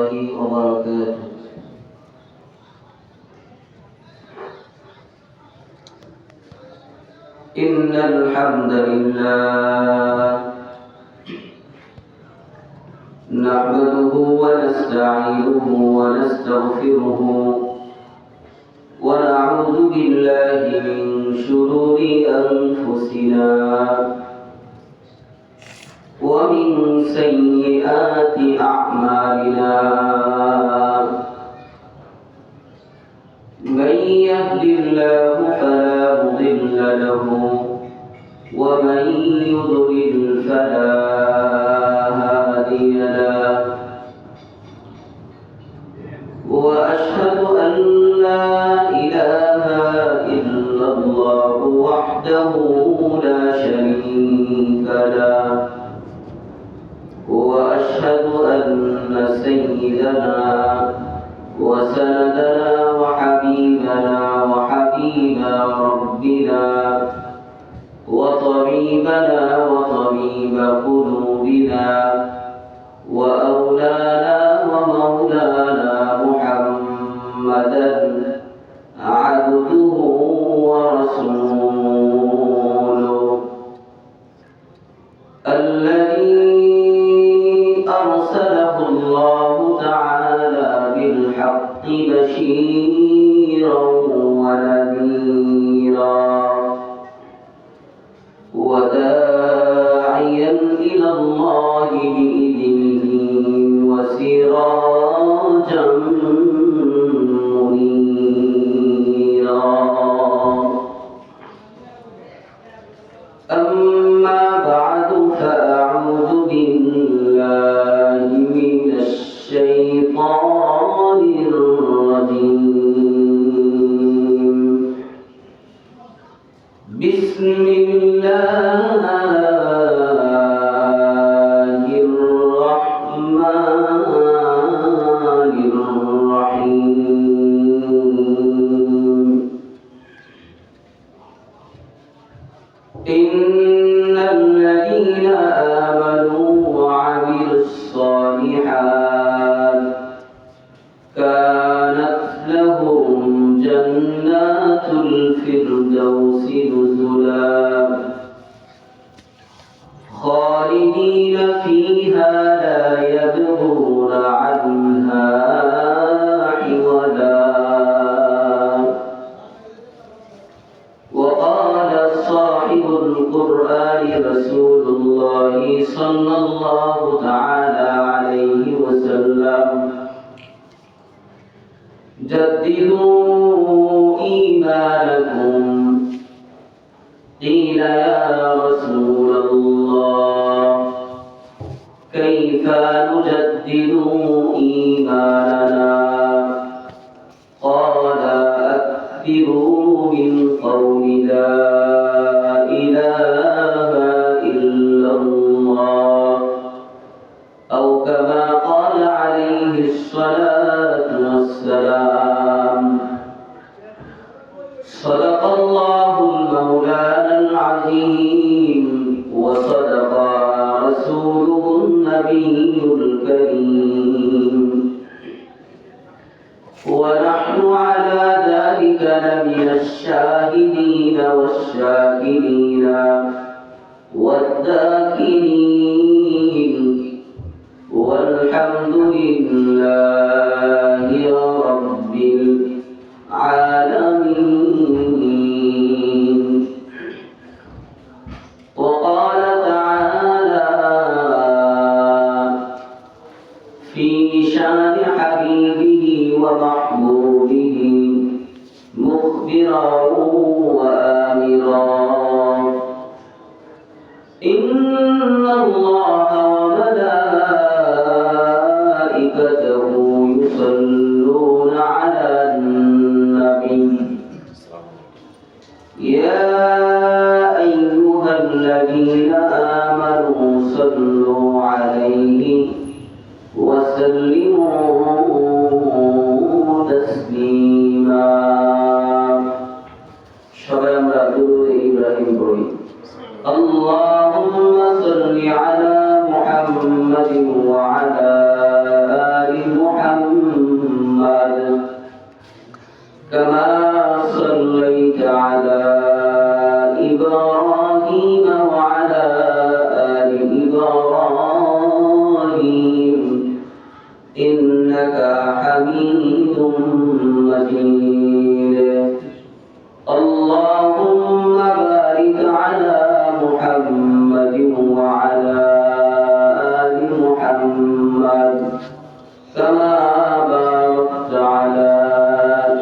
الله وبركاته. إن الحمد لله نحمده ونستعينه ونستغفره ونعوذ بالله من شرور أنفسنا ومن سيئات أعمالنا. من يهد الله فلا مضل له ومن يضلل فلا هادي له. وأشهد أن لا إله إلا الله وحده لا شريك له. وأشهد أن سيدنا وسندنا وحبيبنا وحبيب ربنا وطبيبنا وطبيب قلوبنا وأولانا ومولانا محمدا عبده ورسوله الذي أرسله الله تعالى بالحق بشيرا ونذيرا وداعيا إلى الله بإذنه وسراجا منيرا. أما بعد فأعوذ بالله من الشيطان الرجيم. بسم الله الرحمن الرحيم. إن الذين آمنوا وعملوا الصالحات كانت لهم جنات الفردوس نزلا خالدين فيها لا يبغون عنها حولا. وقال صاحب القرآن رسول الله صلى الله تعالى عليه وسلم: جددوا إيمانكم. قيل يا رسول الله كيف نجدد إيماننا؟ قال: أكثروا من قول لا إله إلا الله، أو كما قال عليه الصلاة والسلام. صدق الله المولانا العظيم وصدق رسوله النبي الكريم، ونحن على ذلك لمن الشاهدين والشاكرين والذاكرين، والحمد لله رب العالمين. وقال تعالى في شان حبيبه ومحبوبه مخبرا وآمرا: إن الله وملائكته يصلون على النبي يا أيها الذين آمنوا صلوا عليه وسلموا تسليما. كما صليت على إبراهيم وعلى آل إبراهيم إنك حميد مجيد اللهم بارك على محمد وعلى آل محمد كما باركت على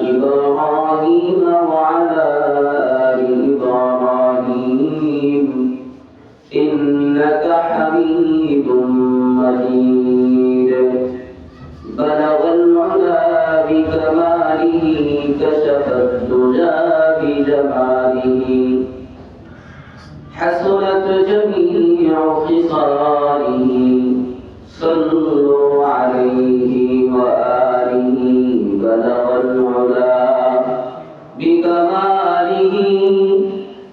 إبراهيم وعلى آل إبراهيم إنك حميد مجيد بلغ العلا بكماله كشف الدجى بجماله حسنت جميع خصاله صلوا عليه وآله بلغ العلا بكماله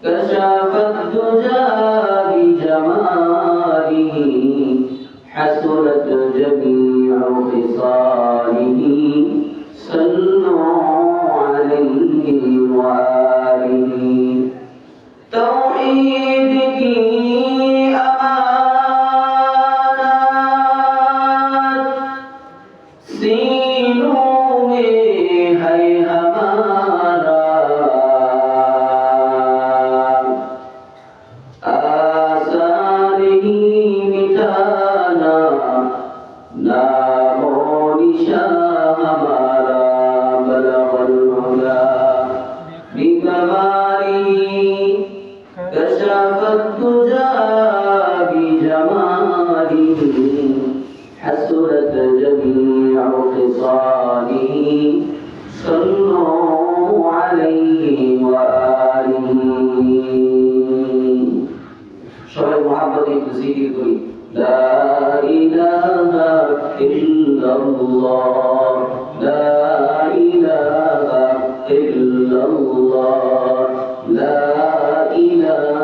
كشف الدجى بجماله حسنت جميع خصاله صلوا عليه وآله توحيدك أمانات सीनों में है हमारा आसान ही मिटाना नामो निशान हमारा बलगल उला बिकमालिही कशफत दुजा बिजमालिही حسنت جميع خصاله صلوا عليه وآله সবাই মুহাব্বতে একটু জিকির করি লা ইলাহা ইল্লাল্লাহ লা ইলাহা ইল্লাল্লাহ লা ইলাহা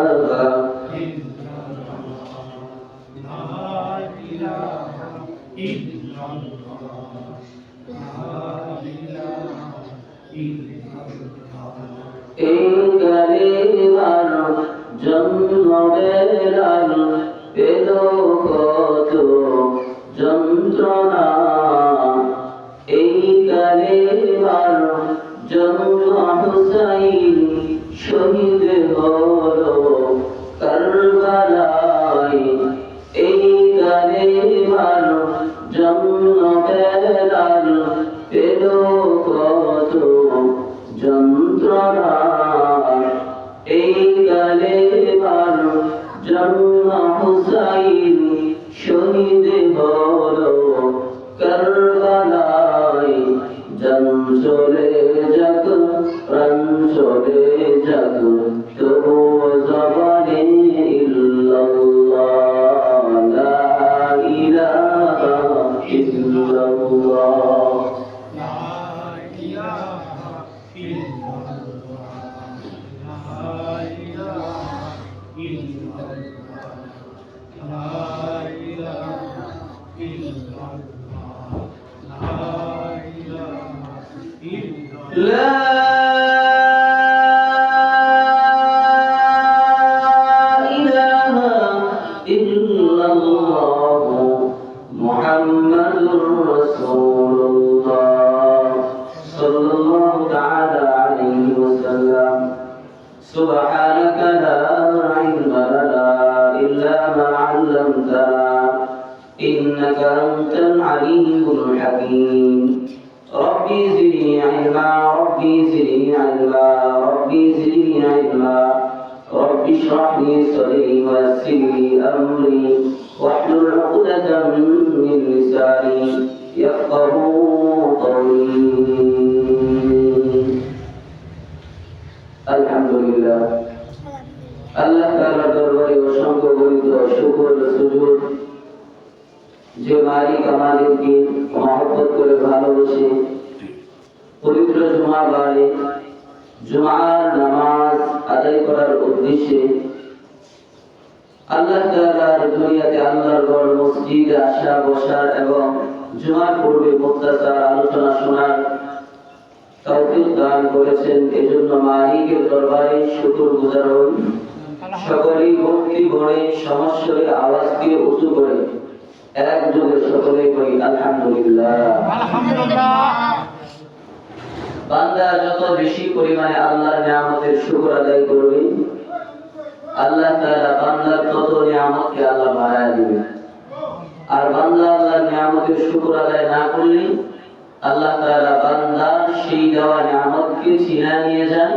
কালেমার জন্ম বেলাল পেল কত যন্ত্রণা এই কালেমার জন্ম হুসাইন শহীদ হলো কারবালায় এই কালেমার জন্ম বেলাল পেল কত যন্ত্রণা এই কালেমার জন্ম হুসাইন শহীদ হলো কারবালায় জান চলে যাক প্রাণ চলে যাক তবু জবানে ইল্লাল্লাহ লা ইলাহা ইল্লাল্লাহ لا إله إلا الله محمد رسول الله صلى الله تعالى عليه وسلم سبحانك لا علم لنا إلا ما علمتنا إنك أنت العليم الحكيم ربي زدني علما ربي زدني علما ربي زدني علما ربي اشرح لي صدري ويسر لي أمري واحلل عقدة من لساني يفقهوا قولي الحمد لله الله تعالى দরবারে অসংখ্য গণিত শুকর সুজুদ যে মালিক আমাদেরকে মহব্বত করে ভালোবেসে পবিত্র জুমা বারে জুমার নামাজ আদায় করার উদ্দেশ্যে আল্লাহ তাআলার দুনিয়াতে আল্লাহর ঘর মসজিদে আসা বসার এবং জুমার পূর্বে মুক্তাসার আলোচনা শোনার তৌফিক দান করেছেন। এজন্য মালিকের দরবারে শুকরগুজার হই। সকলেই ভক্তি ভরে সমস্বরে আওয়াজ দিয়ে উঁচু করে একযোগে সকলে করি আলহামদুলিল্লাহ। বান্দা যত বেশি পরিমাণে আল্লাহর নিয়ামতের শুকর আদায় করবে, আল্লাহ তাআলা বান্দার তত নিয়ামতকে আল্লাহ বাড়ায় দিবে। আর বান্দা আল্লাহর নিয়ামতের শুকর আদায় না করলে আল্লাহ তাআলা বান্দার সেই দেওয়া নিয়ামতকে ছিনিয়ে নিয়ে যান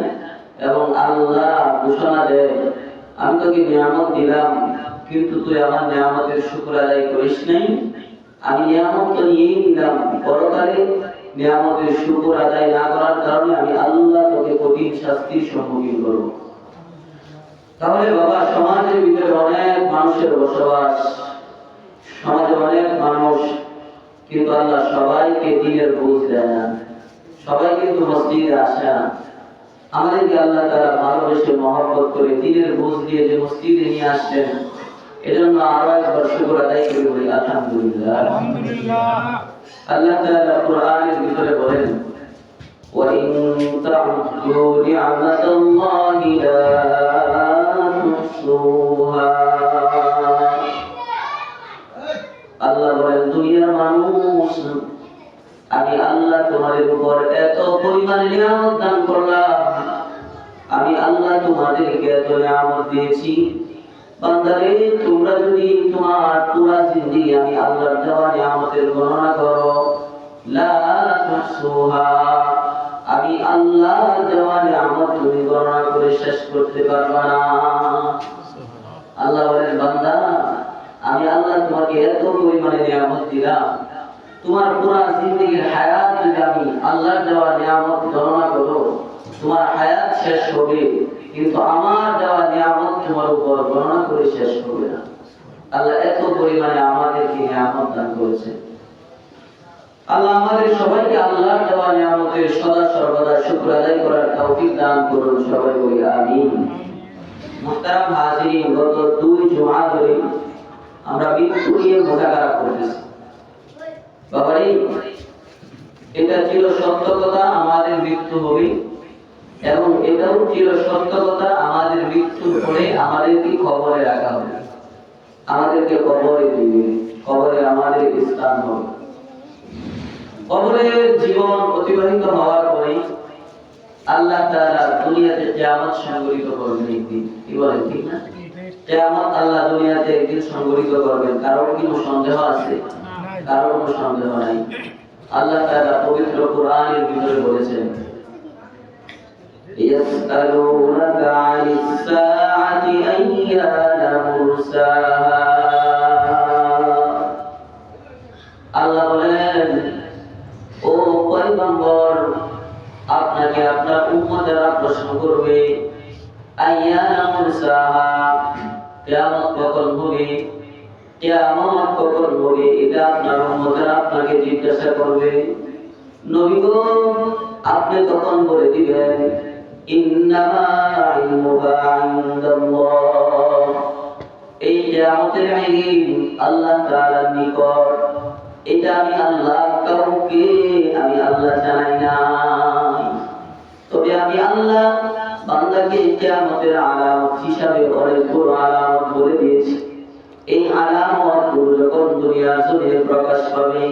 এবং আল্লাহ ঘোষণা দেয়, আমি তোকে নিয়ামত দিলাম কিন্তু তুই আমার নিয়ামতের শুকর আদায় করিস নাই। আমি নিয়ামত তো নিয়েই নিলাম, পরকালে নিয়ামতের শুকর আদায় না করার কারণে আমি আল্লাহ তোকে কঠিন শাস্তির সম্মুখীন করব। তাহলে বাবা, সমাজের ভিতরে অনেক মানুষের বসবাস, সমাজে অনেক মানুষ, কিন্তু আল্লাহ সবাইকে দ্বীনের বুঝ দেয় না। সবাই কিন্তু মসজিদে আসে না। আমাদেরকে আল্লাহ তাআলা ভালোবেসে মহব্বত করে দ্বীনের বুঝ দিয়ে যে মসজিদে নিয়ে আসছেন, এজন্য আরো একবার শুকর আদায় করে বলি আলহামদুলিল্লাহ। আল্লাহ তাআলা কোরআনের ভিতরে বলেন, وَإِن تَعُدُّوا نِعْمَةَ اللَّهِ لَا تُحْصُوهَا। আল্লাহ বলেন, দুনিয়ার মানুষ, আমি আল্লাহ তোমাদের উপর এত পরিমাণে নিয়ামত দান করলাম, আমি আল্লাহ তোমাদেরকে এত নিয়ামত দিয়েছি, বান্দারে তোমরা যদি তোমার পুরা জিন্দেগি আমি আল্লাহর দেওয়া নিয়ামতের গণনা করো, লা তুহসুহা, আমি আল্লাহর দেওয়া নিয়ামত তুমি গণনা করে শেষ করতে পারবে না। আল্লাহ বলেন, বান্দা আমি আল্লাহ তোমাকে এত পরিমাণে নিয়ামত দিলাম, তোমার পুরা জিন্দেগির হায়াত যদি আমি আল্লাহর দেওয়া নিয়ামত গণনা করো, তোমার হায়াত শেষ হবে, কিন্তু আমার দেওয়া নিয়ামত তোমার উপর গণনা করে শেষ হবে না। আল্লাহ এত পরিমাণে আমাদেরকে নিয়ামত দান করেছে। আল্লাহ আমাদের সবাইকে আল্লাহর দেওয়া নিয়ামতের সদা সর্বদা শুকর আদায় করার তৌফিক দান করুন, সবাই বলি আমিন। মুহতারাম হাজিরিন, গত 2 জুমা ধরে আমরা মৃত্যু নিয়ে মোকাবেলা করতেছি। বাবারে, এটা ছিল সত্য কথা, আমাদের মৃত্যু হবে, এবং এটাও ছিল সত্য কথা, আমাদের মৃত্যুর পরে আমাদেরকে কবরে রাখা হবে, আমাদেরকে কবরে দিবে, কবরে আমাদের স্থান হবে। কবরের জীবন অতিবাহিত হওয়ার পরে আল্লাহ তাআলা দুনিয়াতে কিয়ামত সংঘটিত করবেন একদিন। কি বলেন, ঠিক না? কিয়ামত আল্লাহ দুনিয়াতে একদিন সংঘটিত করবেন। কারোর কি সন্দেহ আছে? কারোর কোনো সন্দেহ নাই। আল্লাহ তাআলা পবিত্র কোরআনের ভিতরে বলেছেন, ইয়াসআলুনাকা আনিস সাআতি আইয়ানা মুরসাহা। আল্লাহ বলেন, ও পয়গম্বর, আপনাকে আপনার উম্মতেরা প্রশ্ন করবে, আইয়ানা মুরসাহা, কিয়ামত কখন হবে, কিয়ামত কখন হবে, এটা আপনার উম্মতেরা আপনাকে জিজ্ঞাসা করবে। নবী গো, আপনি তখন বলে দিবেন, ইন্নামা ইলমুহা ইনদাল্লাহ, এই কিয়ামতের ইলম আল্লাহ তাআলার নিকট, এটা আমি আল্লাহ কাউকে আমি আল্লাহ জানাই না। তবে আমি আল্লাহ বান্দাকে কিয়ামতের আলামত হিসাবে অনেকগুলো আলামত বলে দিয়েছি। এই আলামতগুলো যখন দুনিয়ার জমিনে প্রকাশ পাবে,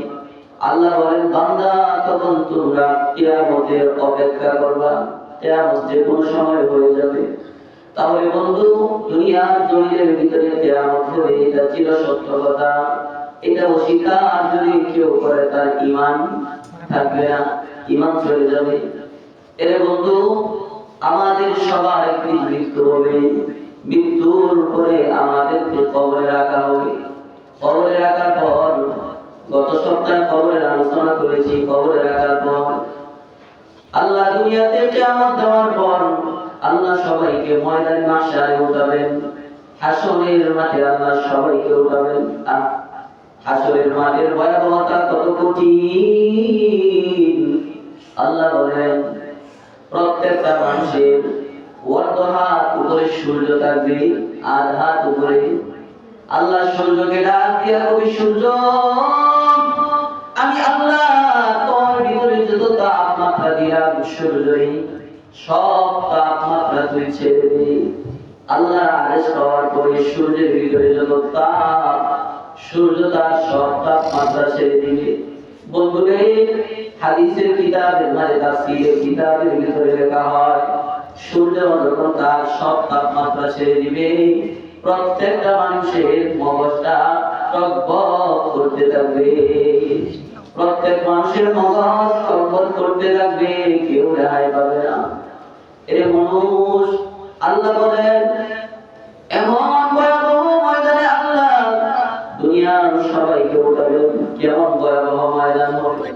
আল্লাহ বলেন, বান্দা তখন তোমরা কিয়ামতের অপেক্ষা করবা, কিয়ামত যে কোনো সময় হয়ে যাবে। তাহলে বন্ধু, দুনিয়ার জমিনের ভিতরে কিয়ামত হবে, এটা ছিল সত্য কথা। এটা অস্বীকার যদি কেউ করে, তার ঈমান থাকবে না, ঈমান চলে যাবে। এর বন্ধু, আমাদের সবার একদিন মৃত্যু হবে, মৃত্যুর পরে আমাদেরকে কবরে রাখা হবে। কবরে রাখার পর, গত সপ্তাহে কবরের আলোচনা করেছি, কবরে রাখার পর আল্লাহ দুনিয়াতে কিয়ামত দেওয়ার পর আল্লাহ সবাইকে ময়দানে মাহশারে উঠাবেন, হাসরের মাঠে আল্লাহ সবাইকে উঠাবেন। হাসরের মাঠের ভয়াবহতা কত কঠিন! আল্লাহ বলেন, প্রত্যেকটা মানুষের অর্ধ হাত উপরে সূর্য থাকবে, আর হাত উপরে। আল্লাহ সূর্যকে ডাক দিয়া কবি, সূর্য, আমি আল্লাহ তোমার ভিতরে যত তাপমাত্রা দিলাম সূর্যই সব তাপমাত্রা তুই ছেড়ে দে। আল্লাহর আদেশ পাওয়ার পরে সূর্যের ভিতরে যত তাপ, সূর্য তার সব তাপমাত্রা ছেড়ে দিবে। বন্ধুরে, হাদিসের কিতাবের মানে তাফসীরের কিতাবের ভিতরে লেখা হয়, সূর্য যখন তার সব তাপমাত্রা ছেড়ে দিবে, প্রত্যেকটা মানুষের মগজটা টকবক করতে থাকবে। প্রত্যেক মানুষের মগজ টকবক করতে থাকবে, কেউ রেহাই পাবে না। এর মানুষ আল্লাহ বলেন, এমন ভয়াবহ ময়দানে আল্লাহ দুনিয়ার সবাইকে উঠাবেন। কেমন ভয়াবহ ময়দান হবে?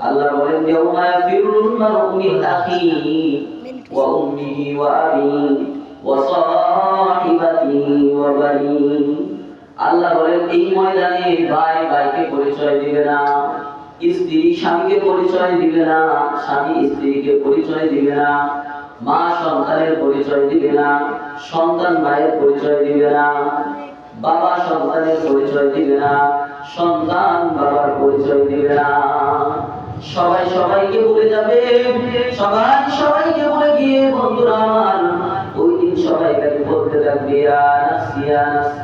আল্লাহ বলেন, ইয়াউমা ইয়াফিরুল মারউ মিন আখিহি ওয়া উম্মিহি ওয়া আবিহি ওয়া সাহিবাতিহি ওয়া বানিহি। আল্লাহ বলেন, এই ময়দানে ভাই ভাইকে পরিচয় দিবে না, স্ত্রী স্বামীকে পরিচয় দিবে না, স্বামী স্ত্রীকে পরিচয় দিবে না, মা সন্তানের পরিচয় দিবে না, সন্তান মায়ের পরিচয় দিবে না, বাবা সন্তানের পরিচয় দিবে না, সন্তান বাবার পরিচয় দিবে না। সবাই সবাইকে ভুলে যাবে। সবাই সবাইকে ভুলে গিয়ে বন্ধুরা আমার ওই দিন সবাই বলতে থাকবে, ইয়া নাফসি ইয়া নাফসি,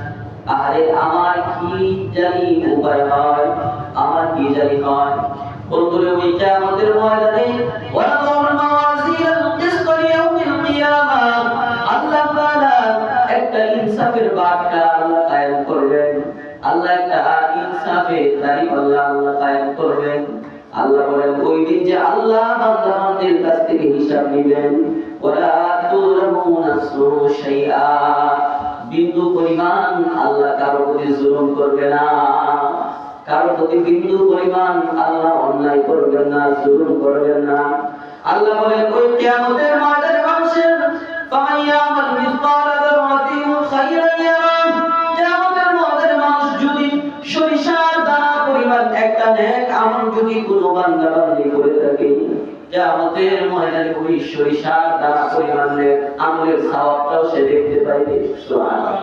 আরে আমার কি জানি উপায় হয়, আমার কি জানি হয়। বন্ধুরা, ওই কিয়ামতের ময়দানে ওয়ালাউল মাওয়াজিনুল কিসত লিয়াউমিল কিয়ামাহ, আল্লাহ তাআলা একটা ইনসাফের বার্তা আল্লাহ কায়েম করবেন। আল্লাহ একটা ইনসাফের তারিখ আল্লাহ কায়েম করবেন। আল্লাহ বলেন, ওই দিন যে আল্লাহ বান্দাদের কাছ থেকে হিসাব নেবেন। ওয়ালা তুযলামুনা শাইআ, বিন্দু পরিমাণ আল্লাহ কারো প্রতি জুলুম করবে না। কারো প্রতি বিন্দু পরিমাণ আল্লাহ অন্যায় করবেন না, জুলুম করবেন না। আল্লাহ বলেন, ওই কিয়ামতের ময়দানে মানুষের ফামান ইয়ামাল মিসকালা যাররাতিন খায়রান ইয়ারা, কিয়ামতের ময়দানে মানুষ যদি সরিষার দানা পরিমাণ একটা নেক আমল যদি কোনো বান্দা বান্দি করে থাকে, কিয়ামতের ময়দানে ওই সরিষার দানা পরিমাণ নেক আমলের সওয়াবটাও সে দেখতে পাইবে। সুবহানাল্লাহ।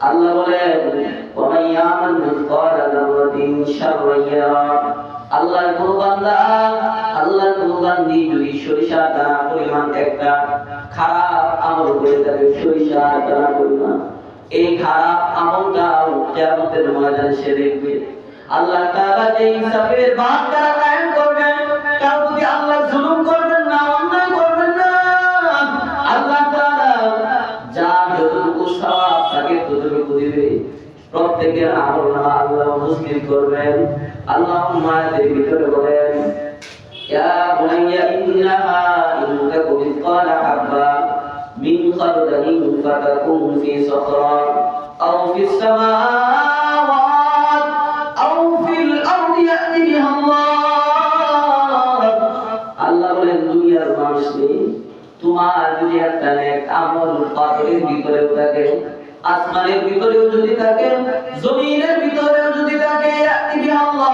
আল্লাহ বলেন, ওয়ামান ইয়ামাল মিসকালা যাররাতিন শাররান ইয়ারা, আল্লাহর কোন বান্দা, আল্লাহর কোন বান্দি যদি সরিষার দানা পরিমাণ একটা খারাপ আমল করে থাকে, সরিষার দানা পরিমাণ, এই খারাপ আমলটাও কিয়ামতের ময়দানে সে দেখবে। আল্লাহ তাআলা যে ইনসাফের বাঁধটা কায়েম করবেন, কারো প্রতি আল্লাহ জুলুম করবেন না, অন্যায় করবেন না। আল্লাহ তাআলা যার যতটুকু সওয়াব তাকে ততটুকু দিবে। প্রত্যেকের আমলনামা আল্লাহ উপস্থিত করবেন। আল্লাহুম্মা এর ভিতরে বলেন, ইয়া বুনাইয়া ইন্নাহা ইন তাকুম মিসকালা হাব্বা মিন খারদালিন ফাতাকুন ফি সাখরা আও ফিস সামাওয়াত আও ফিল আরদি ইয়াতি বিহা আল্লাহ। আল্লাহ বলেন, দুনিয়ার মানুষকে তোমার যদি একটা নেক আমল পাথরের ভিতরেও থাকে, আসমানের ভিতরেও যদি থাকে, জমিনের ভিতরেও যদি থাকে, ইয়াতি বিহা আল্লাহ,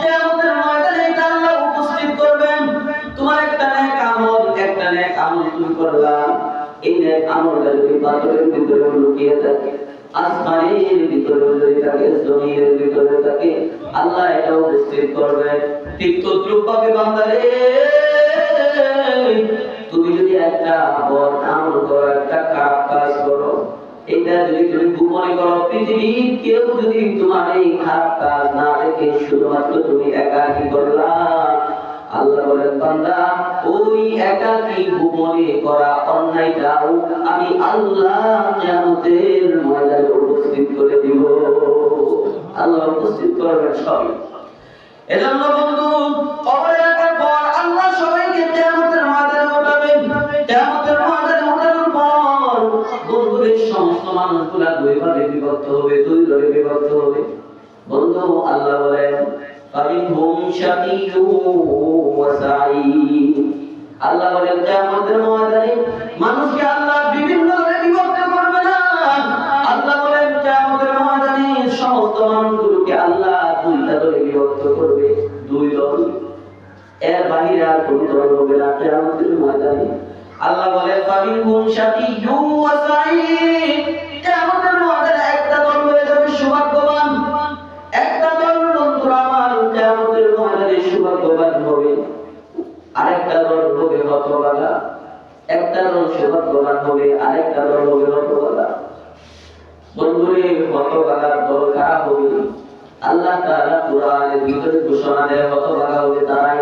কিয়ামতের ময়দানে এটা আল্লাহ উপস্থিত করবেন। তোমার একটা নেক আমল তুমি করলা, এই নেক আমলটা যদি পাথরের ভিতরে লুকিয়ে থাকে, আসমানের ভিতরে যদি থাকে, জমিনের ভিতরে থাকে, আল্লাহ এটা উপস্থিত করবেন। ঠিক তদ্রূপভাবে বান্দারে, তুমি যদি একটা বদ আমল করো, একটা খারাপ কাজ করো, এটা যদি তুমি গোপনে করো, পৃথিবীর কেউ যদি তোমার এই খারাপ কাজ না দেখে শুধুমাত্র তুমি একাকী করলা, আল্লাহ বলেন, বান্দা ওই একাকী গোপনে করা অন্যায়টাও আমি আল্লাহ কিয়ামতের ময়দানে উপস্থিত করে দিব। আল্লাহ উপস্থিত করবেন সব। এজন্য বন্ধু, কবরে রাখার পর আল্লাহ সবাইকে কিয়ামতের ময়দানে উঠাবেন। কিয়ামতের ময়দানে উঠানোর পর বন্ধুদের সমস্ত মানুষগুলা দুই ভাগে বিভক্ত হবে, দুই দলে বিভক্ত হবে। বন্ধু, আল্লাহ বলেন, ফামিনহুম শাকিয়্যুন ওয়া সাঈদ। আল্লাহ বলেন, কিয়ামতের ময়দানে মানুষকে আল্লাহ বিভিন্ন দলে বিভক্ত করবে না। আল্লাহ বলেন, কিয়ামতের ময়দানে সমস্ত মানুষগুলোকে আল্লাহ দুইটা দলে বিভক্ত করবে, দুই দল, এর বাইরে আর কোনো দল হবে না কিয়ামতের ময়দানে। আল্লাহ বলেন, ফামিনহুম শাকিয়্যুন ওয়া সাঈদ, কিয়ামতের ময়দানে একটা দল হয়ে যাবে সৌভাগ্যবান, একটা দল বন্ধুরা আমার কিয়ামতের ময়দানে সৌভাগ্যবান হবে। আরেকটা দল হবে হতভাগা, একটা দল সৌভাগ্যবান হবে, আরেকটা দল হবে হতভাগা। বন্ধুরে, হতভাগার দল কারা হবে? আল্লাহ তাআলা কোরআনের ভিতরে ঘোষণা দেয় হতভাগা হবে তারাই।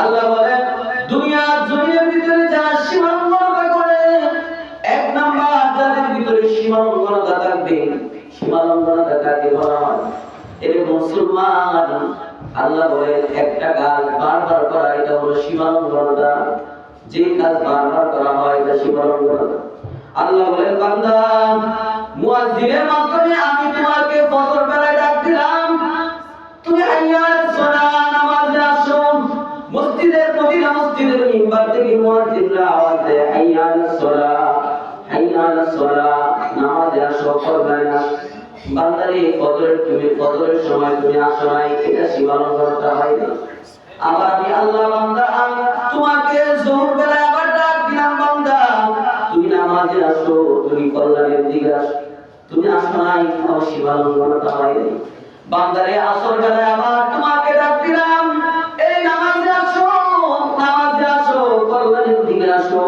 আল্লাহ বলেন দুনিয়ার জমিনের ভিতরে যারা সীমালঙ্ঘনতা করে, এক নাম্বার যাদের ভিতরে সীমালঙ্ঘনতা থাকবে। সীমালঙ্ঘনতা কাকে বলা হয়? এর মুসলমান। আল্লাহ বলেন একটা কাজ বারবার করা এটা হলো সীমালঙ্ঘনতা। যে কাজ বারবার করা হয় এটা সীমালঙ্ঘনতা। আল্লাহ বলেন বান্দা, মুয়াজ্জিনের মাধ্যমে আমি তোমাকে ফজর বেলায় ডাক দিলাম, তুমি হাইয়া আলাস সালাহ নামাজে আসো। মসজিদের প্রতিটা মসজিদের মিম্বার থেকে মুয়াজ্জিনরা আওয়াজ দেয় হাইয়া আলাস সালাহ, হাইয়া আলাস সালাহ, নামাজে আসো, ফজরে আসো। বান্দারে ফজরের সময় তুমি আসো নাই, এটা সীমালঙ্ঘনতা হয় না। আবার আমি আল্লাহ বান্দা তোমাকে যোহর বেলায় আবার ডাক দিলাম, বান্দা তুমি নামাজে আসো, তুমি কল্যাণের দিকে আসো, তুমি আসো নাই, তোমার সীমালঙ্ঘনতা হয় নাই। বান্দারে আসর বেলায় আবার তোমাকে ডাক দিলাম, এই নামাজে আসো, নামাজে আসো, কল্যাণের দিকে আসো।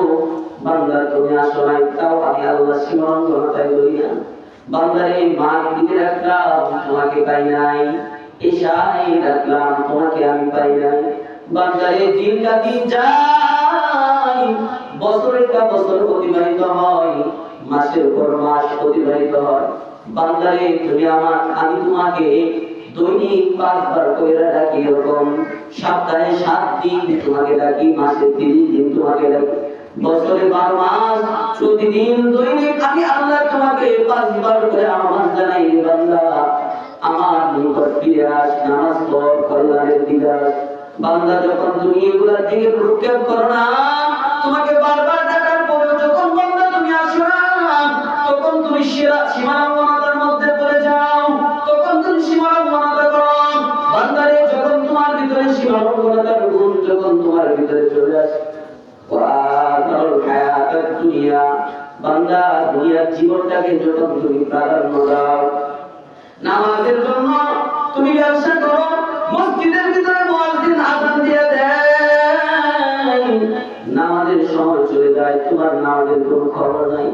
বান্দা তুমি আসো নাই, তাও আমি আল্লাহ সীমালঙ্ঘনতায় ধরি না। বান্দারে মাগরিবে রাখলাম, তোমাকে পাই নাই। এশায় রাখলাম, তোমাকে আমি পাই নাই। বান্দারে দিনটা দিন যায়, বছরের পর বছর অতিবাহিত হয়, মাসের পর মাস অতিবাহিত হয়। বান্দারে তুমি আমি তোমাকে দৈনিক 5 বার করে ডাকি, এরকম সপ্তাহে 7 দিন তোমাকে ডাকি, মাসে 30 দিন তোমাকে ডাকি, বছরে 12 মাস প্রতিদিন দৈনিক আমি আল্লাহ তোমাকে 5 বার করে আহ্বান জানাই, বান্দা আমার নিকট ফিরে আস, নামাজ পড়, কল্যাণের দিকে আস। বান্দা যখন তুমি এগুলার দিকে প্রত্যাগ করো না, তোমাকে বারবার ডাকার পরেও যখন বান্দা তুমি আসো না, তখন তুমি সীমালঙ্ঘনতার মধ্যে পড়ে যাও, তখন তুমি সীমালঙ্ঘনতা করো। বান্দারে যখন তোমার ভিতরে সীমালঙ্ঘনতার গুণ যখন তোমার ভিতরে চলে আসে, দুনিয়া, বান্দা দুনিয়ার জীবনটাকে যখন তুমি প্রাধান্য দাও, নামাজের জন্য তুমি ব্যবসা করো, মসজিদের ভিতরে মুয়াজ্জিন আযান দিয়ে দেয়, নামাজের সময় চলে যায়, তোমার নামাজের কোনো খবর নাই।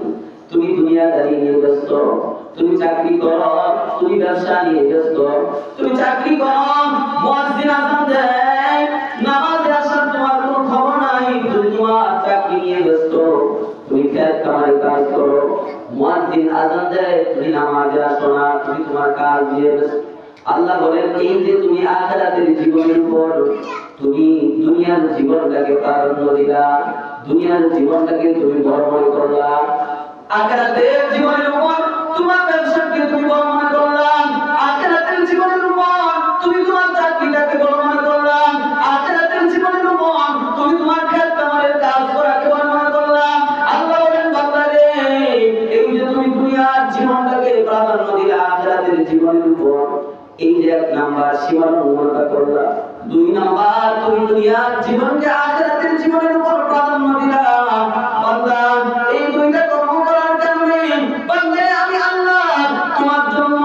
তুমি দুনিয়াদারি নিয়ে ব্যস্ত, তুমি চাকরি করো, তুমি ব্যবসা নিয়ে ব্যস্ত, তুমি চাকরি করো, মুয়াজ্জিন আযান দেয়, নামাজে আসার তোমার কোনো খবর নাই। তুমি তোমার চাকরি নিয়ে ব্যস্ত, তুমি খেত কামাই কাজ করো, মুয়াজ্জিন আযান দেয়, তুমি নামাজে আসো না, তুমি তোমার কাজ নিয়ে ব্যস্ত। আল্লাহ বলেন এই যে তুমি আখিরাতের জীবনের উপর তুমি দুনিয়ার জীবনটাকে প্রাধান্য দিলা, দুনিয়ার জীবনটাকে তুমি বড় মনে করলা, আখিরাতের জীবনের উপর তোমার ব্যবসাকে তুমি বড় মনে করলা, আখিরাতের জীবনের উপর তুমি তোমার চাকরিটাকে বড় মনে করলা, আখিরাতের জীবনের উপর তুমি তোমার খেত কামারের কাজ করাকে বড় মনে করলা। আল্লাহ বলেন বান্দারে এই যে তুমি দুনিয়ার জীবনটাকে প্রাধান্য দিলা আখিরাতের জীবনের উপর, এই যে 1 নাম্বার সীমালঙ্ঘনতা করলা, 2 নাম্বার তুমি দুনিয়ার জীবনকে আখিরাতের জীবনের উপর প্রাধান্য দিলা। বান্দা এই দুইটা কর্ম করার কারণে বান্দা আমি আল্লাহ তোমার জন্য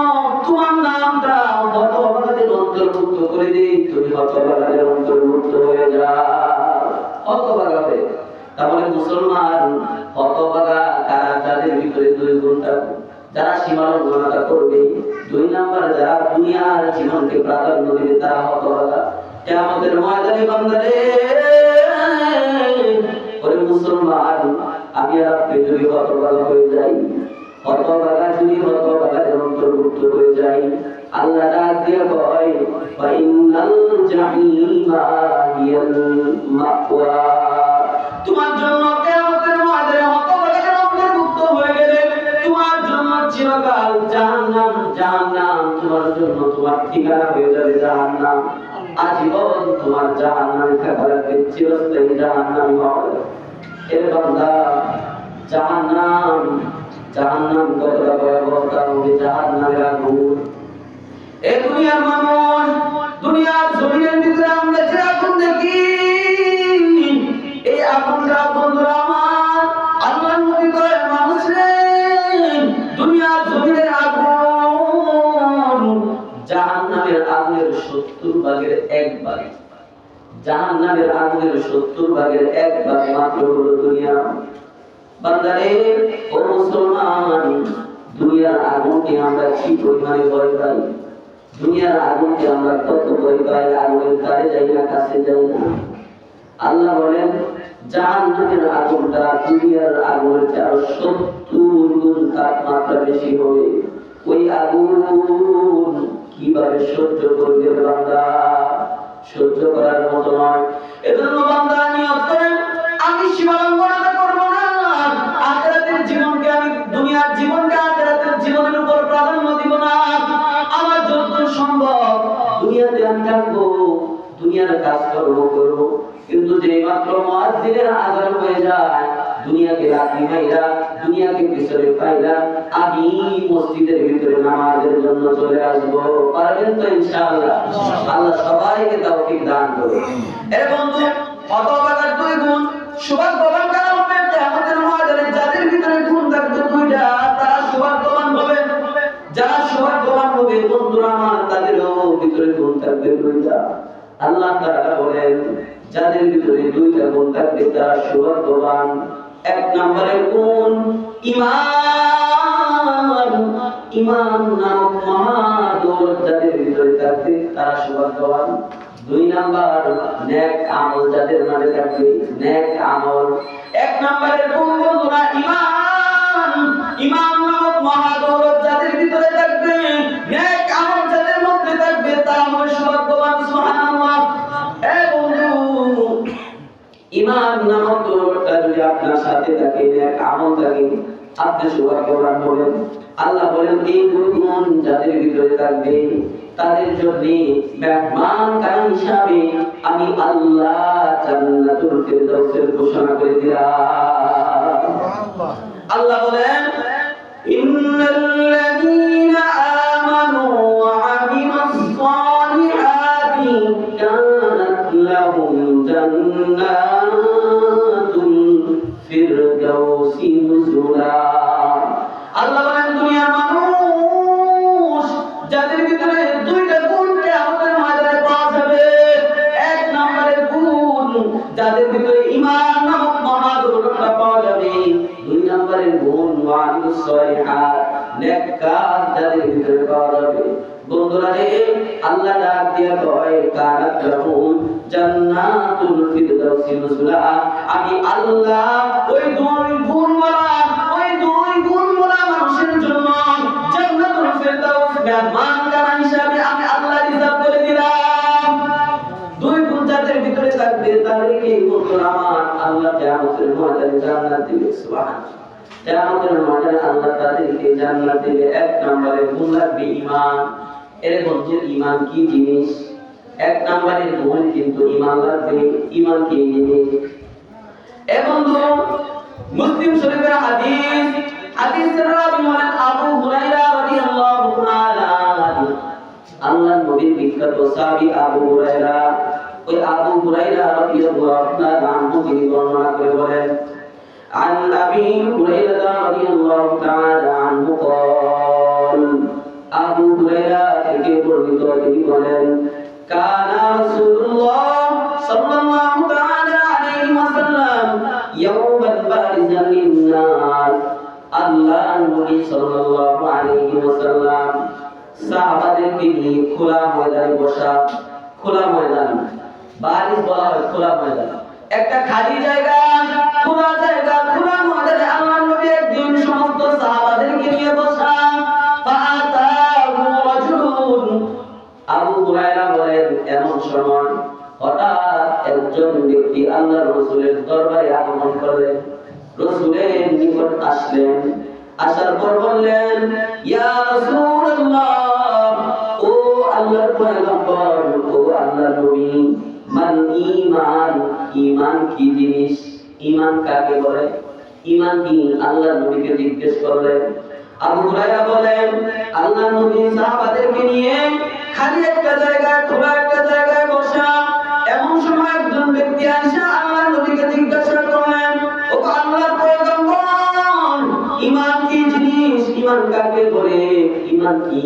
তোমার নামটা হতভাগাদের অন্তর্ভুক্ত করে দেই, তুমি হতভাগাদের অন্তর্ভুক্ত হয়ে যাও, হতভাগা হয়ে। তাহলে মুসলমান হতভাগা কারা? যাদের ভিতরে 2 গুণ থাকবে, যারা সীমালঙ্ঘনতা করবে। 2 নাম্বার যারা দুনিয়ার জীবনকে প্রাধান্য দিবে, তারা হতভাগা। কিয়ামতের ময়দানে বান্দারে ওরে মুসলমান, আমি আর আপনি যদি হতভাগা হয়ে যাই, হতভাগা যদি হতভাগাদের অন্তর্ভুক্ত হয়ে যাই, আল্লাহ ডাক দিয়ে কয় ফাইনাল জাহিমা হিয়াল মাওয়া, তোমার জন্য কিয়ামতের ময়দানে হতভাগাদের অন্তর্ভুক্ত হয়ে গেলে তোমার জন্য চিরকাল জাহান্নাম, জাহান্নাম তোমার জন্য তোমার ঠিকানা হয়ে যাবে জাহান্নাম। আজীবন তোমার জাহান্নামে থাকা লাগবে, চিরস্থায়ী জাহান্নামী হবে। এর বান্দা জাহান্নাম, জাহান্নাম কতটা ভয়াবহ, কারণ জাহান্নামের আগুন। এই দুনিয়ার মানুষ, দুনিয়ার জমিনের ভিতরে আমরা যে আগুন দেখি, এই আগুনটা জাহান্নামের আগুনের 70 ভাগের 1 ভাগ মাত্র হলো দুনিয়া। বান্দারে ও মুসলমান, দুনিয়ার আগুনকে আমরা কি পরিমাণে ভয় পাই, দুনিয়ার আগুনকে আমরা কত ভয় পাই, আগুনের ধারে যাই না, কাছে যাই না। আল্লাহ বলেন জাহান্নামের আগুনটা দুনিয়ার আগুনের চেয়ে 70 গুণ তাপমাত্রা বেশি হবে। ওই আগুন কিভাবে সহ্য করবে বান্দা? সহ্য করার মতো নয়। এজন্য বান্দা নিয়ত করেন, আমি সীমালঙ্ঘনতা করব না, আখিরাতের জীবনকে, আমি দুনিয়ার জীবনকে আখিরাতের জীবনের উপর প্রাধান্য দিব না। আমার যতদূর সম্ভব দুনিয়াতে আমি থাকবো, দুনিয়ার কাজকর্ম করব, কিন্তু যে মাত্র মুয়াজ্জিনের আযান হয়ে যায়, দুনিয়াকে রাখি ভাইরা, দুনিয়াকে পিছনে পাইরা আমি মসজিদের ভিতরে নামাজের জন্য চলে আসবো। পারবেন তো ইনশাআল্লাহ? আল্লাহ সবাইকে তৌফিক দান করুন। এর বন্ধু হতভাগার 2 গুণ, সৌভাগ্যবান কারা হবে? কিয়ামতের ময়দানে যাদের ভিতরে গুণ থাকবে 2টা, তারা সৌভাগ্যবান হবে। যারা সৌভাগ্যবান হবে বন্ধুরা আমার, তাদেরও ভিতরে গুণ থাকবে 2টা। আল্লাহ তাআলা বলেন যাদের ভিতরে 2টা গুণ থাকবে তারা সৌভাগ্যবান। 1 নম্বরের গুণ ঈমান। ঈমান নামক মহাদৌলত যাদের ভিতরে থাকবে তারা সৌভাগ্যবান। 2 নাম্বার নেক আমল যাদের মধ্যে থাকবে, নেক আমল। 1 নম্বরের গুণ বন্ধুরা ঈমান। ঈমান নামক মহাদৌলত যাদের ভিতরে থাকবে, নেক আমল যাদের মধ্যে থাকবে, তারা হবে সৌভাগ্যবান। সুবহানাল্লাহ। হে বন্ধু, ঈমান নামক দৌলতটা যদি আপনার সাথে থাকে, নেক আমল থাকে, আপনি সৌভাগ্যবান হবেন। আল্লাহ বলেন এই 2 গুণ যাদের ভিতরে থাকবে তাদের জন্য মেহমান কারণ হিসাবে আমি আল্লাহ জান্নাতুল ফিরদাউসের ঘোষণা করে দিলাম। আল্লাহ বলেন ইন্নাল্লাযীনা আমানু ওয়া আমিলুস সালিহাতি কানাত লাহুম জান্নাতুল ফিরদাউসি নুজুলা। আল্লাহ বলেন দুনিয়ার মানুষ যাদের ভিতরে 2টা গুণ কিয়ামতের ময়দানে পাওয়া যাবে। 1 নম্বরের গুণ যাদের ভিতরে ঈমান নামক মহাদৌলতটা পাওয়া যাবে। 2 নম্বরের গুণ ওয়ামিলুস সালিহাত, নেক কাজ যাদের ভিতরে পাওয়া যাবে। বন্ধুরা রে, আল্লাহ ডাক দিয়া কয় কানাত লাহুম জান্নাতুল ফিরদাউসি নুজুলা। আমি আল্লাহ ওই 2 গুণওয়ালা, ওই 2 গুণওয়ালা মানুষের জন্য জান্নাতুল ফিরদাউস মেহমান কারণ হিসাবে আমি আল্লাহ রিজার্ভ করে দিলাম। 2 গুণ যাদের ভিতরে থাকবে তাদেরকে বন্ধুরা আমার আল্লাহ কিয়ামতের ময়দানে জান্নাত দিবে। সুবহানাল্লাহ। কিয়ামতের ময়দানে আল্লাহ তাদেরকে জান্নাত দিবে। 1 নম্বরের গুণ লাগবে ঈমান। এর বন্ধু ঈমান কি জিনিস? 1 নম্বরের গুণ কিন্তু ঈমান লাগবে। ঈমান কি জিনিস? এ বন্ধু মুসলিম শরীফের হাদিস, হাদিসের রাবি হলেন আবু হুরায়রা রাদিয়াল্লাহু তাআলা আনহু। আল্লাহর নবীর বিখ্যাত সাহাবী আবু হুরায়রা। ওই আবু হুরায়রা রাদিয়াল্লাহু তাআলা আনহু তিনি বর্ণনা করে বলেন عن أبي هريرة رضي الله تعالى عنه قال আবু হুরায়রা থেকে বর্ণিত তিনি বলেন কানা রাসূলুল্লাহ সাল্লাল্লাহু তাআলা আলাইহি ওয়াসাল্লাম ইয়াওমান বারিজান লিন-নাস। আল্লাহর নবী সাল্লাল্লাহু আলাইহি ওয়াসাল্লাম সাহাবাদেরকে নিয়ে খোলা ময়দানে বসা। খোলা ময়দান, বারিজ বলা হয় খোলা ময়দান, একটা খালি জায়গা, খোলা জায়গা, খোলা ময়দানে আল্লাহর নবী একদিন সমস্ত সাহাবাদেরকে নিয়ে বসা। ফাআতাহু রাজুলুন। আবু হুরায়রা বলেন এমন সময় হঠাৎ একজন ব্যক্তি আল্লাহর রাসূলের দরবারে আগমন করলেন। রাসূলের নিকট আসলেন। আসার পর বললেন ইয়া রাসূলুল্লাহ, ও আল্লাহর পয়গম্বর, ও আল্লাহর নবী, মান ঈমান, ঈমান কি জিনিস? ঈমান কাকে বলে? ঈমান কি? আল্লাহর নবীকে জিজ্ঞেস করলেন। আবু হুরায়রা বলেন আল্লাহর নবী সাহাবাদেরকে নিয়ে খালি একটা জায়গায়, খোলা একটা জায়গায় বসা। এমন সময় একজন ব্যক্তি আসা আল্লাহর নবীকে জিজ্ঞাসা করলেন ও আল্লাহর পয়গম্বর, ঈমান কি জিনিস? ঈমান কাকে বলে? ঈমান কি?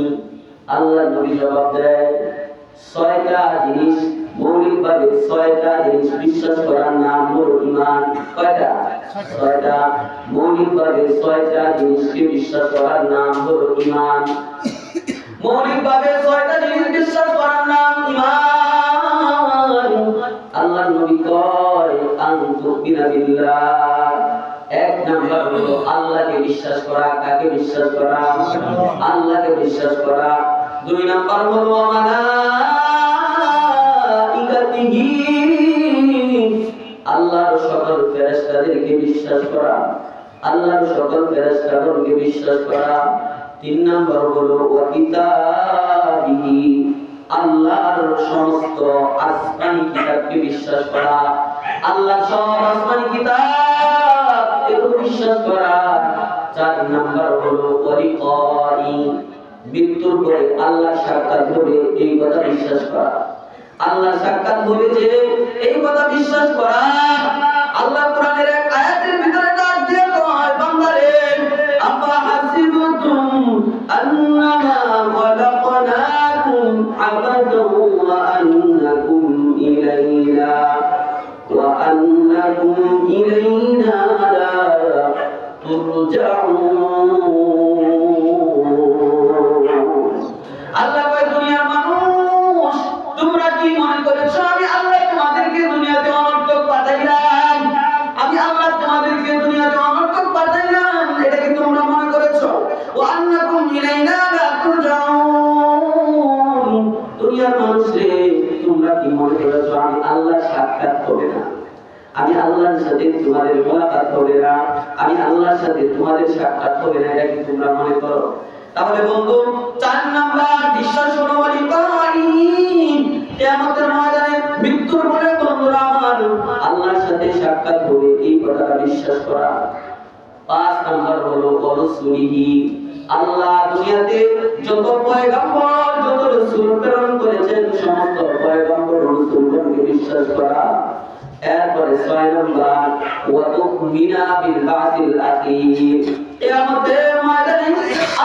আল্লাহর নবী জবাব দেয় 6টা জিনিস মৌলিকভাবে ছয়টা জিনিস বিশ্বাস করার নাম হলো ঈমান। কয়টা? ছয়টা। মৌলিকভাবে ছয়টা জিনিসকে বিশ্বাস করার নাম হলো ঈমান। মৌলিকভাবে ছয়টা জিনিস বিশ্বাস করার নাম ঈমান। আল্লাহর নবী কয় আনতু বিল্লাহ। এক নাম্বার হলো আল্লাহকে বিশ্বাস করা। কাকে বিশ্বাস করা? আল্লাহকে বিশ্বাস করা। দুই নাম্বার হলো মালাইকাতিহি, আল্লাহর সকল ফেরেশতাদেরকে বিশ্বাস করা। আল্লাহর সকল ফেরেশতাগণকে বিশ্বাস করা। তিন নাম্বার হলো ওয়া কিতাবিহি, আল্লাহর সমস্ত আসমানি কিতাবকে বিশ্বাস করা। আল্লাহর সব আসমানি কিতাব এগুলো বিশ্বাস করা। চার নাম্বার হলো ওয়ালিকাই, মৃত্যুর পরে আল্লাহর সাক্ষাৎ হবে এই কথা বিশ্বাস করা। আল্লাহর সাক্ষাৎ হবে যে এই কথা বিশ্বাস করা। আল্লাহ কোরআনের এক আয়াতের ভিতরে ডাক দিয়ে কয় বান্দারে আফা হাসিবতুম আন্নামা খালাকনাকুম আবাদান ওয়া আন্নাকুম ইলাইনা লা তুরজাউন। আল্লাহ কয় দুনিয়ার মানুষ তোমরা কি মনে করেছো আমি আল্লাহ তোমাদেরকে দুনিয়াতে অনর্থক পাঠাইলাম? আমি আল্লাহ তোমাদেরকে দুনিয়াতে অনর্থক পাঠাইলাম এটা কি তোমরা মনে করেছো? ওয়া আন্নাকুম ইলাইনা লা তুরজাউন। দুনিয়ার মানুষ রে তোমরা কি মনে করেছো আমি আল্লাহর সাক্ষাৎ হবে না? আমি আল্লাহর সাথে তোমাদের মুলাকাত হবে না? আমি আল্লাহর সাথে তোমাদের সাক্ষাৎ হবে না এটা কি তোমরা মনে করো? তাহলে বন্ধু চার নাম্বার বিশ্বাস হলো ওয়ালিকাই, কিয়ামতের ময়দানে মৃত্যুর পরে বন্ধুরা আমার আল্লাহর সাথে সাক্ষাৎ হবে এই কথাটা বিশ্বাস করা। পাঁচ নাম্বার হলো রাসূলিহি, আল্লাহ দুনিয়াতে যত পয়গম্বর যত রাসূল প্রেরণ করেছেন সমস্ত পয়গম্বর রাসূলগণকে বিশ্বাস করা। এরপরে ছয় নাম্বার ওয়া তুমিনা বিল বাসিল আখির, কিয়ামতের ময়দানে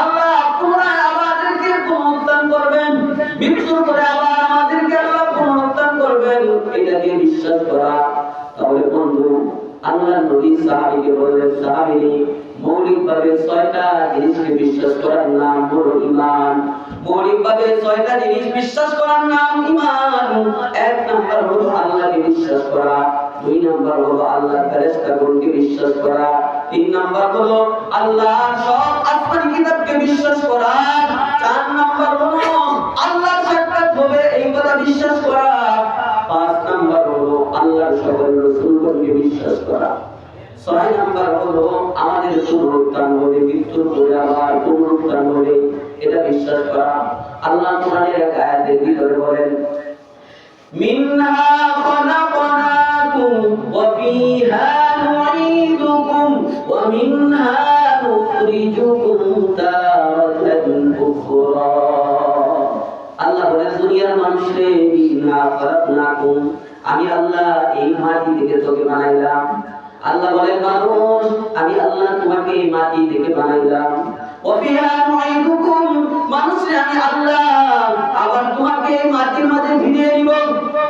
আল্লাহ পুনরায় আমাদেরকে পুনরুত্থান করবেন, মৃত্যুর পরে আবার আমাদেরকে আল্লাহ পুনরুত্থান করবেন এটাকে বিশ্বাস করা। তাহলে বন্ধু আল্লাহর নবী সাহাবীকে বললেন সাহাবী মৌলিকভাবে ছয়টা জিনিসকে বিশ্বাস করার নাম হলো ঈমান। মৌলিকভাবে ছয়টা জিনিস বিশ্বাস করার নাম ঈমান। এক নাম্বার হলো আল্লাহকে বিশ্বাস করা, দুই নাম্বার হলো আল্লাহর ফেরেশতাগণকে বিশ্বাস করা, তিন নাম্বার হলো আল্লাহর সব আসমানি কিতাবকে বিশ্বাস করা, চার নাম্বার হলো আল্লাহর সাক্ষাৎ হবে এই কথা বিশ্বাস করা, পাঁচ নাম্বার হলো আল্লাহর সকল রাসূলগণকে বিশ্বাস করা, ছয় নাম্বার হলো আমাদের পুনরুত্থান হবে, মৃত্যুর পরে আবার পুনরুত্থান হবে এটা বিশ্বাস করা। আল্লাহ কোরআনের এক আয়াতের ভিতরে বলেন মিনহা খালাকনাকুম ওয়া ফিহা নুঈদুকুম ওয়া মিনহা নুখরিজুকুম তারাতান উখরা। আল্লাহ বলেন দুনিয়ার মানুষরে মিনহা খালাকনাকুম, আমি আল্লাহ এই মাটি থেকে তোকে বানাইলাম। আল্লাহ বলেন মানুষ আমি আল্লাহ তোমাকে মাটি থেকে বানাইলাম। ওয়া ফিহা নুঈদুকুম, মানুষরে আমি আল্লাহ আবার তোমাকে মাটির মাঝে ভিড়িয়ে দিব।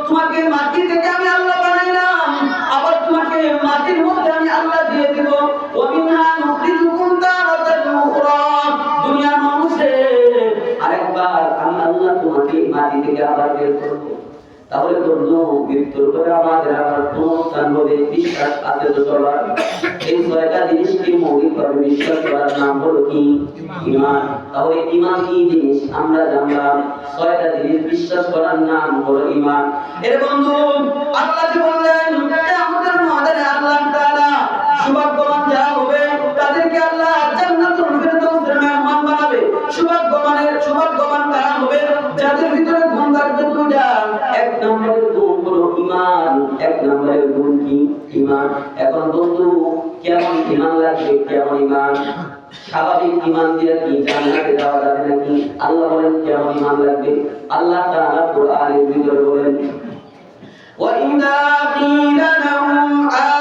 তোমাকে মাটি থেকে আমি আল্লাহ বানাইলাম, আবার তোমাকে মাটির মধ্যে আমি আল্লাহ দিয়ে দিব। ওয়া মিনহা নুখরিজুকুম তারাতান উখরা, দুনিয়ার মানুষে আরেকবার আমি আল্লাহ তোমাকে মাটি থেকে আবার বের করব। তাহলে বন্ধু মৃত্যুর পরে আমাদের আবার পুনরুত্থান হবে বিশ্বাস আছে তো চলার। এই ছয়টা জিনিসকে মৌলিকভাবে বিশ্বাস করার নাম হলো কি? ঈমান। তাহলে ঈমান কি জিনিস আমরা জানলাম, ছয়টা জিনিস বিশ্বাস করার নাম হলো ঈমান। এর বন্ধু আল্লাহ যে বললেন কিয়ামতের ময়দানে আল্লাহ তাআলা সৌভাগ্যবান যারা হবে তাদেরকে আল্লাহ জান্নাতুল ফেরদাউসের মেহমান বানাবে। সৌভাগ্যবান কারা হবে? যাদের ভিতরে গুণ থাকবে দুইটা, এক নম্বরের গুণ হলো ঈমান, এক নম্বরের গুণ কি? ঈমান। এখন বন্ধু কেমন ঈমান লাগবে? কেমন ঈমান? স্বাভাবিক ঈমান দিয়ে কি জান্নাতে যাওয়া যাবে নাকি? আল্লাহ বলেন কেমন ঈমান লাগবে। আল্লাহ তাআলা কোরআনের ভিতরে বলেন ওয়া ইযা কিলা লাহুম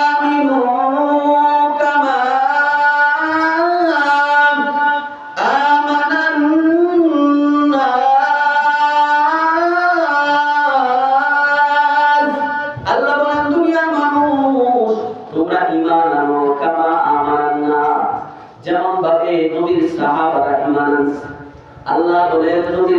আমিনু কামা কামা আমান্না, যেমন ভাবে নবীর সাহাবারা ঈমান আনছে। আল্লাহ বলেন নবীর